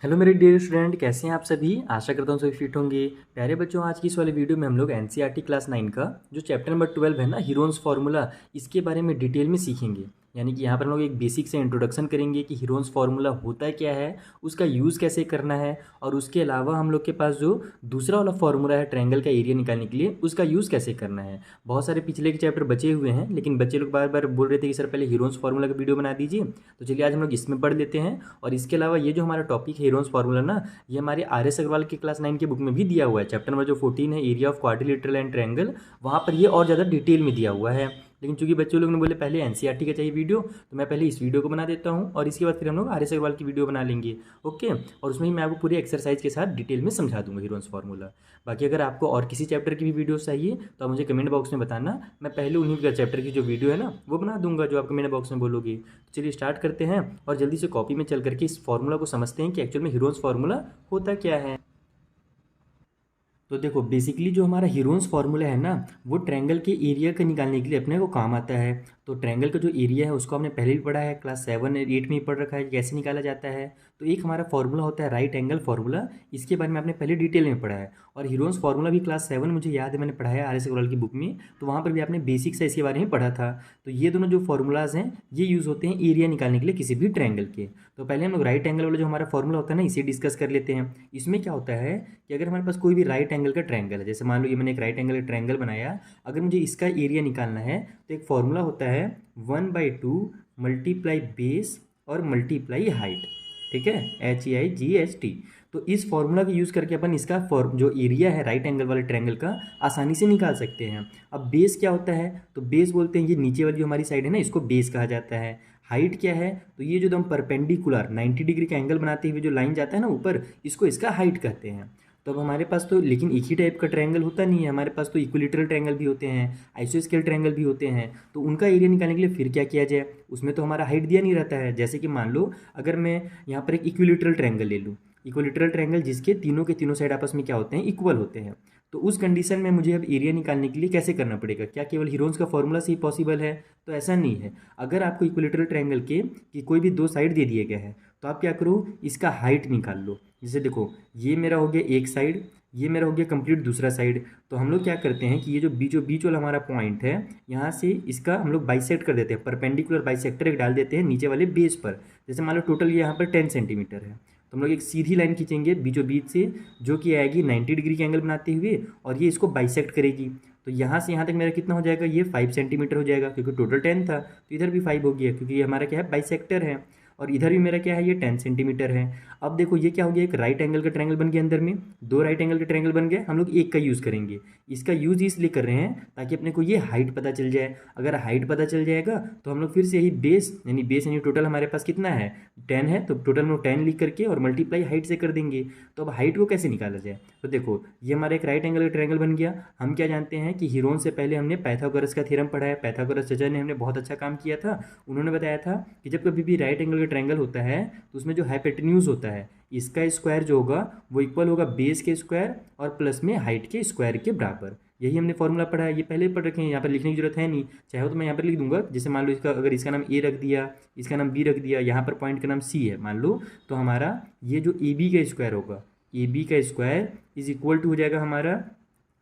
Hello मेरे dear student, कैसे हैं आप सभी। आशा करता हूँ सभी फिट होंगे। प्यारे बच्चों, आज की इस वाले वीडियो में हम लोग एनसीईआरटी क्लास 9 का जो चैप्टर नंबर 12 है ना, हीरोन्स फार्मूला, इसके बारे में डिटेल में सीखेंगे। यानी कि यहाँ पर हम लोग एक बेसिक से इंट्रोडक्शन करेंगे कि हीरोन्स फार्मूला होता क्या है, उसका यूज़ कैसे करना है, और उसके अलावा हम लोग के पास जो दूसरा वाला फार्मूला है ट्रायंगल का एरिया निकालने के लिए, उसका यूज़ कैसे करना है। बहुत सारे पिछले के चैप्टर बचे हुए हैं, लेकिन बच्चे लोग बार बार बोल रहे थे कि सर पहले हीरोन्स फार्मूला का वीडियो बना दीजिए। तो चलिए आज हम लोग इसमें पढ़ लेते हैं। और इसके अलावा ये जो हमारा टॉपिक है हीरोन्स फार्मूला ना, ये हमारे आर एस अग्रवाल की क्लास 9 की बुक में भी दिया हुआ है। चैप्टर नंबर जो 14 है, area of quadrilateral and triangle, वहाँ पर ये और ज़्यादा डिटेल में दिया हुआ है। लेकिन चूंकि बच्चों लोग ने बोले पहले एनसीईआरटी का चाहिए वीडियो, तो मैं पहले इस वीडियो को बना देता हूँ और इसके बाद फिर हम लोग आर एस अग्रवाल की वीडियो बना लेंगे। ओके, और उसमें ही मैं आपको पूरी एक्सरसाइज के साथ डिटेल में समझा दूंगा हीरोन्स फार्मूला। बाकी अगर आपको और किसी चैप्टर की भी वीडियो चाहिए तो आप मुझे कमेंट बॉक्स में बताना, मैं पहले उन्हीं का चैप्टर की जो वीडियो है ना वो बना दूंगा जो आप कमेंट बॉक्स में बोलोगे। तो चलिए स्टार्ट करते हैं और जल्दी से कॉपी में चल करके इस फार्मूला को समझते हैं कि एक्चुअल में हीरोन्स फार्मूला होता क्या है। तो देखो, बेसिकली जो हमारा हीरोन्स फार्मूला है ना, वो ट्रायंगल के एरिया का निकालने के लिए अपने को काम आता है। तो ट्रायंगल का जो एरिया है उसको हमने पहले भी पढ़ा है, क्लास 7 8 में ही पढ़ रखा है कैसे निकाला जाता है। तो एक हमारा फार्मूला होता है राइट एंगल फार्मूला, इसके बारे में आपने पहले डिटेल में पढ़ा है। और हीरोन्स फार्मूला भी क्लास 7 मुझे याद है मैंने पढ़ा है आर एस अग्रवाल की बुक में, तो वहाँ पर भी आपने बेसिक से इसके बारे में पढ़ा था। तो ये दोनों जो फार्मूलाज हैं ये यूज़ होते हैं एरिया निकालने के लिए किसी भी ट्रायंगल के। तो पहले हम लोग राइट एंगल वाला जो हमारा फार्मूला होता है ना, इसे डिस्कस कर लेते हैं। इसमें क्या होता है कि अगर हमारे पास कोई भी राइट एंगल का ट्रायंगल है, जैसे मान लो ये मैंने एक राइट एंगल का ट्रायंगल बनाया, अगर मुझे इसका एरिया निकालना है तो एक फॉर्मूला होता है 1/2 मल्टीप्लाई बेस और मल्टीप्लाई हाइट। ठीक है, HEIGHT। तो इस फॉर्मूला का यूज़ करके अपन इसका जो एरिया है राइट एंगल वाले ट्रायंगल का आसानी से निकाल सकते हैं। अब बेस क्या होता है, तो बेस बोलते हैं ये नीचे वाली जो हमारी साइड है ना, इसको बेस कहा जाता है। हाइट क्या है, तो ये जो हम परपेंडिकुलर 90 डिग्री का एंगल बनाते हुए जो लाइन जाता है ना ऊपर, इसको इसका हाइट कहते हैं। तो अब हमारे पास तो लेकिन एक ही टाइप का ट्रायंगल होता नहीं है, हमारे पास तो इक्विलेटरल ट्रायंगल भी होते हैं, आइसोस्केल ट्रायंगल भी होते हैं। तो उनका एरिया निकालने के लिए फिर क्या किया जाए, उसमें तो हमारा हाइट दिया नहीं रहता है। जैसे कि मान लो अगर मैं यहाँ पर एक इक्विलेटरल ट्रायंगल ले लूँ, इक्विलेटरल ट्रायंगल जिसके तीनों के तीनों साइड आपस में क्या होते हैं, इक्वल होते हैं। तो उस कंडीशन में मुझे अब एरिया निकालने के लिए कैसे करना पड़ेगा, क्या केवल हीरोन्स का फॉर्मूला से ही पॉसिबल है, तो ऐसा नहीं है। अगर आपको इक्विलेटरल ट्रायंगल के कि कोई भी दो साइड दे दिए गए हैं, तो आप क्या करो, इसका हाइट निकाल लो। जैसे देखो, ये मेरा हो गया एक साइड, ये मेरा हो गया कंप्लीट दूसरा साइड। तो हम लोग क्या करते हैं कि ये जो बीच वाला हमारा पॉइंट है, यहाँ से इसका हम लोग बाइसेक्ट कर देते हैं, परपेंडिकुलर बाइसेक्टर एक डाल देते हैं नीचे वाले बेस पर। जैसे मान लो टोटल ये यहाँ पर 10 सेंटीमीटर है, तो हम लोग एक सीधी लाइन खींचेंगे बीचों बीच से, जो कि आएगी 90 डिग्री के एंगल बनाते हुए, और ये इसको बाइसेक्ट करेगी। तो यहाँ से यहाँ तक मेरा कितना हो जाएगा, ये 5 सेंटीमीटर हो जाएगा, क्योंकि टोटल 10 था, तो इधर भी 5 हो गया, क्योंकि ये हमारा क्या है, बाइसेक्टर है। और इधर भी मेरा क्या है, ये 10 सेंटीमीटर है। अब देखो ये क्या हो गया, एक राइट एंगल का ट्रायंगल बन गया, अंदर में दो राइट एंगल के ट्रायंगल बन गए। हम लोग एक का यूज़ करेंगे, इसका यूज़ इसलिए कर रहे हैं ताकि अपने को ये हाइट पता चल जाए। अगर हाइट पता चल जाएगा तो हम लोग फिर से यही बेस यानी टोटल हमारे पास कितना है, 10 है, तो टोटल में 10 लिख करके और मल्टीप्लाई हाइट से कर देंगे। तो अब हाइट को कैसे निकाला जाए, तो देखो ये हमारा एक राइट एंगल का ट्रायंगल बन गया। हम क्या जानते हैं कि हीरोन से पहले हमने पाइथागोरस का थ्योरम पढ़ा है, पाइथागोरस चाचा ने हमने बहुत अच्छा काम किया था। उन्होंने बताया था कि जब कभी भी राइट एंगल का ट्रायंगल होता है तो उसमें जो हाइपोटेन्यूज होता है, इसका स्क्वायर जो होगा वो इक्वल होगा बेस के स्क्वायर और प्लस में हाइट के स्क्वायर के बराबर। यही हमने फॉर्मूला पढ़ा है, ये पहले पढ़ रखे हैं, यहाँ पर लिखने की जरूरत है नहीं। चाहे तो मैं यहाँ पर लिख दूंगा, जैसे मान लो इसका अगर इसका नाम ए रख दिया, इसका नाम बी रख दिया, यहाँ पर पॉइंट का नाम सी है मान लो, तो हमारा ये जो ए बी का स्क्वायर होगा, ए बी का स्क्वायर इज इक्वल टू हो जाएगा हमारा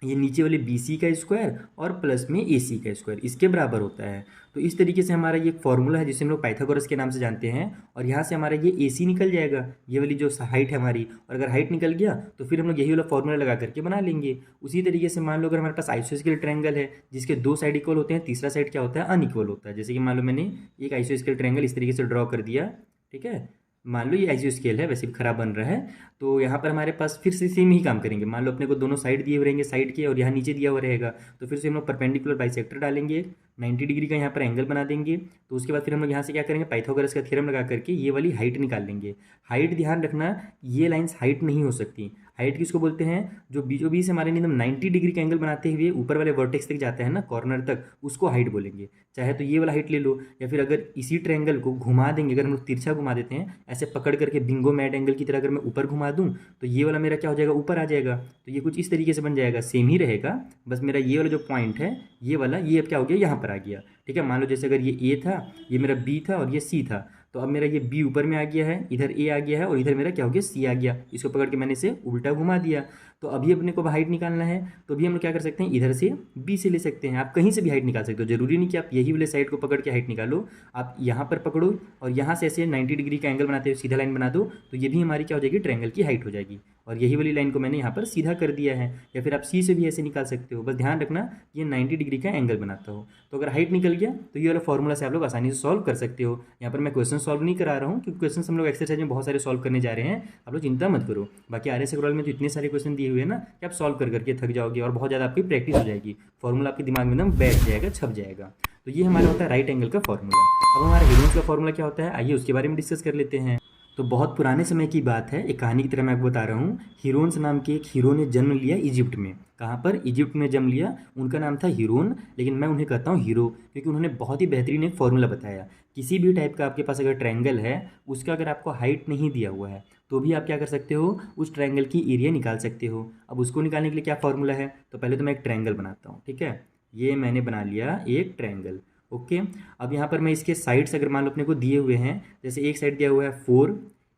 ये नीचे वाले बी सी का स्क्वायर और प्लस में ए सी का स्क्वायर, इसके बराबर होता है। तो इस तरीके से हमारा ये फॉर्मूला है जिसे हम लोग पाइथागोरस के नाम से जानते हैं। और यहाँ से हमारा ये ए सी निकल जाएगा, ये वाली जो हाइट है हमारी, और अगर हाइट निकल गया तो फिर हम लोग यही वाला फॉर्मूला लगा करके बना लेंगे। उसी तरीके से मान लो अगर हमारे पास आइसोस्केल ट्रायंगल है जिसके दो साइड इक्वल होते हैं, तीसरा साइड क्या होता है, अनइक्वल होता है। जैसे कि मान लो मैंने एक आइसोस्केल ट्रायंगल इस तरीके से ड्रॉ कर दिया, ठीक है, मान लो ये आइसो स्केल है, वैसे भी खराब बन रहा है। तो यहाँ पर हमारे पास फिर से सेम ही काम करेंगे। मान लो अपने को दोनों साइड दिए हुए रहेंगे साइड के, और यहाँ नीचे दिया हुआ रहेगा, तो फिर से हम लोग परपेंडिकुलर बाइसेक्टर डालेंगे, 90 डिग्री का यहाँ पर एंगल बना देंगे। तो उसके बाद फिर हम लोग यहाँ से क्या करेंगे, पाइथागोरस का थ्योरम लगा करके ये वाली हाइट निकाल लेंगे। हाइट ध्यान रखना, ये लाइन्स हाइट नहीं हो सकती। हाइट किसको बोलते हैं, जो बीचों बीच हमारे एकदम 90 डिग्री का एंगल बनाते हुए ऊपर वाले वर्टेक्स तक जाता है ना, कॉर्नर तक, उसको हाइट बोलेंगे। चाहे तो ये वाला हाइट ले लो, या फिर अगर इसी ट्रायंगल को घुमा देंगे, अगर हम लोग तिरछा घुमा देते हैं ऐसे पकड़ करके बिंगो मैड एंगल की तरह, अगर मैं ऊपर घुमा दूं तो ये वाला मेरा क्या हो जाएगा, ऊपर आ जाएगा। तो ये कुछ इस तरीके से बन जाएगा, सेम ही रहेगा, बस मेरा ये वाला जो पॉइंट है ये वाला, ये अब क्या हो गया, यहाँ पर आ गया। ठीक है, मान लो जैसे अगर ये ए था, ये मेरा बी था और ये सी था, तो अब मेरा ये बी ऊपर में आ गया है, इधर ए आ गया है और इधर मेरा क्या हो गया, सी आ गया। इसको पकड़ के मैंने इसे उल्टा घुमा दिया। तो अभी अपने को हाइट निकालना है, तो अभी हम लोग क्या कर सकते हैं, इधर से बी से ले सकते हैं। आप कहीं से भी हाइट निकाल सकते हो, जरूरी नहीं कि आप यही वाले साइड को पकड़ के हाइट निकालो। आप यहाँ पर पकड़ो और यहाँ से ऐसे 90 डिग्री का एंगल बनाते हुए सीधा लाइन बना दो, तो ये भी हमारी क्या हो जाएगी, ट्रायंगल की हाइट हो जाएगी। और यही वाली लाइन को मैंने यहाँ पर सीधा कर दिया है। या फिर आप सी से भी ऐसे निकाल सकते हो, बस ध्यान रखना ये 90 डिग्री का एंगल बनाता हो। तो अगर हाइट निकल गया तो ये वाला फॉर्मूला से आप लोग आसानी से सॉल्व कर सकते हो। यहाँ पर मैं क्वेश्चन सॉल्व नहीं करा रहा हूँ, क्योंकि क्वेश्चन हम लोग एक्सरसाइज में बहुत सारे सॉल्व करने जा रहे हैं, आप लोग चिंता मत करो। बाकी RS अग्रवाल में तो इतने सारे क्वेश्चन दिए हुए हैं ना कि आप सॉल्व कर करके थक जाओगे और बहुत ज़्यादा आपकी प्रैक्टिस हो जाएगी, फॉर्मूला आपके दिमाग में एकदम बैठ जाएगा, छप जाएगा। तो ये हमारा होता है राइट एंगल का फॉर्मूला। अब हमारा हीरोन्स का फॉर्मूला क्या होता है, आइए उसके बारे में डिस्कस कर लेते हैं। तो बहुत पुराने समय की बात है, एक कहानी की तरह मैं आपको बता रहा हूँ। हीरोन्स नाम के एक हीरो ने जन्म लिया इजिप्ट में। कहाँ पर, इजिप्ट में जन्म लिया। उनका नाम था हीरोन, लेकिन मैं उन्हें कहता हूँ हीरो, क्योंकि उन्होंने बहुत ही बेहतरीन एक फॉर्मूला बताया। किसी भी टाइप का आपके पास अगर ट्रायंगल है, उसका अगर आपको हाइट नहीं दिया हुआ है, तो भी आप क्या कर सकते हो, उस ट्रायंगल की एरिया निकाल सकते हो। अब उसको निकालने के लिए क्या फॉर्मूला है, तो पहले तो मैं एक ट्रायंगल बनाता हूँ, ठीक है। ये मैंने बना लिया एक ट्रायंगल, ओके। अब यहाँ पर मैं इसके साइड्स अगर मान लो अपने को दिए हुए हैं, जैसे एक साइड दिया हुआ है 4,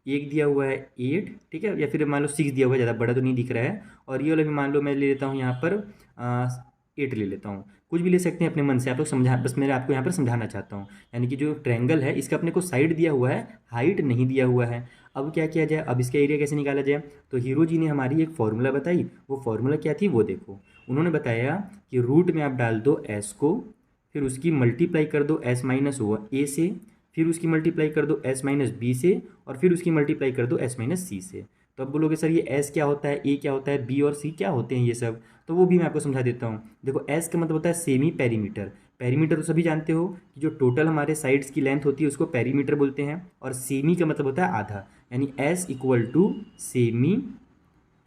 एक दिया हुआ है 8, ठीक है, या फिर मान लो 6 दिया हुआ है, ज़्यादा बड़ा तो नहीं दिख रहा है। और ये वाला भी मान लो मैं ले लेता हूँ यहाँ पर 8 ले लेता हूँ। कुछ भी ले सकते हैं अपने मन से, आप लोग समझा, बस मैं आपको यहाँ पर समझाना चाहता हूँ। यानी कि जो ट्रायंगल है इसका अपने को साइड दिया हुआ है, हाइट नहीं दिया हुआ है। अब क्या किया जाए, अब इसका एरिया कैसे निकाला जाए, तो हीरो जी ने हमारी एक फॉर्मूला बताई। वो फॉर्मूला क्या थी वो देखो। उन्होंने बताया कि रूट में आप डाल दो s को, फिर उसकी मल्टीप्लाई कर दो s माइनस a से, फिर उसकी मल्टीप्लाई कर दो s माइनस b से, और फिर उसकी मल्टीप्लाई कर दो s माइनस c से। तो अब बोलोगे सर ये s क्या होता है, a क्या होता है, b और c क्या होते हैं ये सब, तो वो भी मैं आपको समझा देता हूँ। देखो s का मतलब होता है सेमी पेरीमीटर। पेरीमीटर तो सभी जानते हो कि जो टोटल हमारे साइड्स की लेंथ होती है उसको पेरीमीटर बोलते हैं। और सेमी का मतलब होता है आधा, यानी s equal to semi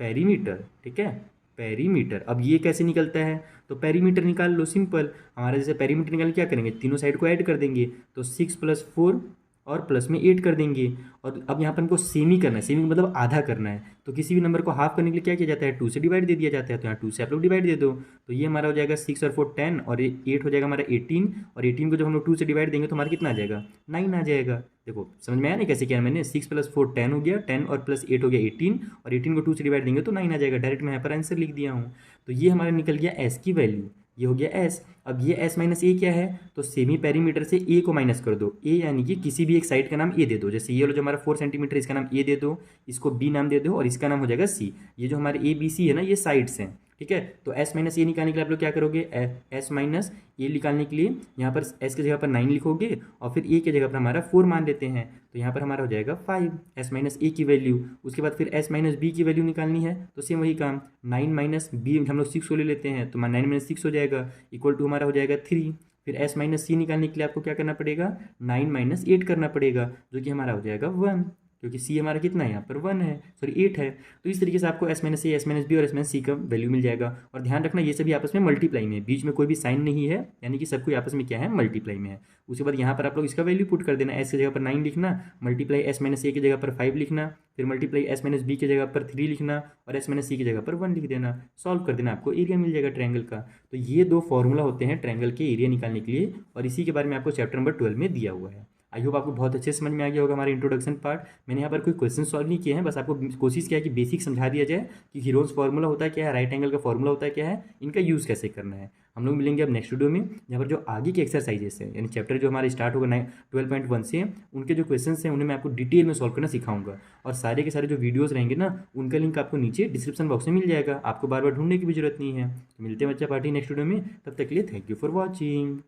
perimeter, ठीक है, पेरीमीटर। अब ये कैसे निकलता है, तो पेरीमीटर निकाल लो, सिंपल। हमारा जैसे पेरीमीटर निकाल क्या करेंगे, तीनों साइड को ऐड कर देंगे, तो 6 + 4 और प्लस में 8 कर देंगे। और अब यहाँ पर हमको सेमी करना है, सेमी मतलब आधा करना है। तो किसी भी नंबर को हाफ करने के लिए क्या किया जाता है, 2 से डिवाइड दे दिया जाता है। तो यहाँ 2 से आप लोग डिवाइड दे दो, तो ये हमारा हो जाएगा 6 और 4 10, और 8 हो जाएगा हमारा 18। और 18 को जब हम लोग 2 से डिवाइड देंगे तो हमारा कितना आ जाएगा, 9 आ जाएगा। देखो समझ में आया नहीं कैसे किया मैंने, 6 + 4 10 हो गया, 10 और प्लस 8 हो गया 18, और 18 को 2 से डिवाइड देंगे तो 9 आ जाएगा। डायरेक्ट मैं यहाँ पर आंसर लिख दिया हूँ। तो ये हमारा निकल गया s की वैल्यू, ये हो गया s। अब ये s माइनस ए क्या है, तो सेमी पेरीमीटर से a को माइनस कर दो। a यानी कि किसी भी एक साइड का नाम a दे दो, जैसे ये वाला जो हमारा 4 सेंटीमीटर इसका नाम a दे दो, इसको b नाम दे दो, और इसका नाम हो जाएगा c। ये जो हमारे a b c है ना, ये साइड्स हैं, ठीक है। तो s माइनस ए निकालने के लिए आप लोग क्या करोगे, s माइनस ए निकालने के लिए यहाँ पर s की जगह पर 9 लिखोगे, और फिर a की जगह पर हमारा 4 मान लेते हैं, तो यहाँ पर हमारा हो जाएगा 5 s माइनस ए की वैल्यू। उसके बाद फिर s माइनस बी की वैल्यू निकालनी है, तो सेम वही काम, 9 माइनस बी हम लोग 6 को ले लेते हैं, तो 9 माइनस 6 हो जाएगा, इक्वल टू हमारा हो जाएगा 3। फिर s माइनस सी निकालने के लिए आपको क्या करना पड़ेगा, 9 माइनस 8 करना पड़ेगा, जो कि हमारा हो जाएगा 1, क्योंकि c हमारा कितना है यहाँ पर 1 है, सॉरी 8 है। तो इस तरीके से आपको s माइनस ए, s माइनस बी और s माइनस सी का वैल्यू मिल जाएगा। और ध्यान रखना ये सभी आपस में मल्टीप्लाई में है, बीच में कोई भी साइन नहीं है, यानी कि सब कोई आपस में क्या है, मल्टीप्लाई में है। उसके बाद यहाँ पर आप लोग इसका वैल्यू पुट कर देना, s की जगह पर 9 लिखना, मल्टीप्लाई s माइनस ए की जगह पर 5 लिखना, फिर मल्टीप्लाई s माइनस बी की जगह पर 3 लिखना, और s माइनस सी की जगह पर 1 लिख देना। सॉल्व कर देना, आपको एरिया मिल जाएगा ट्रायंगल का। तो ये 2 फॉर्मूला होते हैं ट्रायंगल के एरिया निकालने के लिए, और इसी के बारे में आपको चैप्टर नंबर 12 में दिया हुआ है। आई होप आपको बहुत अच्छे से समझ में आ गया होगा हमारा इंट्रोडक्शन पार्ट। मैंने यहाँ पर कोई क्वेश्चन सॉल्व नहीं किए हैं, बस आपको कोशिश किया कि बेसिक समझा दिया जाए कि हीरोन्स फॉर्मूला होता है क्या है, राइट एंगल का फॉर्मूला होता है क्या है, इनका यूज़ कैसे करना है। हम लोग मिलेंगे अब नेक्स्ट वीडियो में, जहाँ पर जो आगे के एक्सरसाइजेस हैं, यानी चैप्टर जो हमारे स्टार्ट होगा 12.1 से, उनके जो क्वेश्चन हैं उन्हें मैं आपको डिटेल में सॉल्व करना सिखाऊंगा। और सारे के सारे जो वीडियोज़ रहेंगे ना, उनका लिंक आपको नीचे डिस्क्रिप्शन बॉक्स में मिल जाएगा, आपको बार बार ढूंढने की भी जरूरत नहीं है। तो मिलते हैं बच्चा पार्टी नेक्स्ट वीडियो में, तब तक के लिए थैंक यू फॉर वॉचिंग।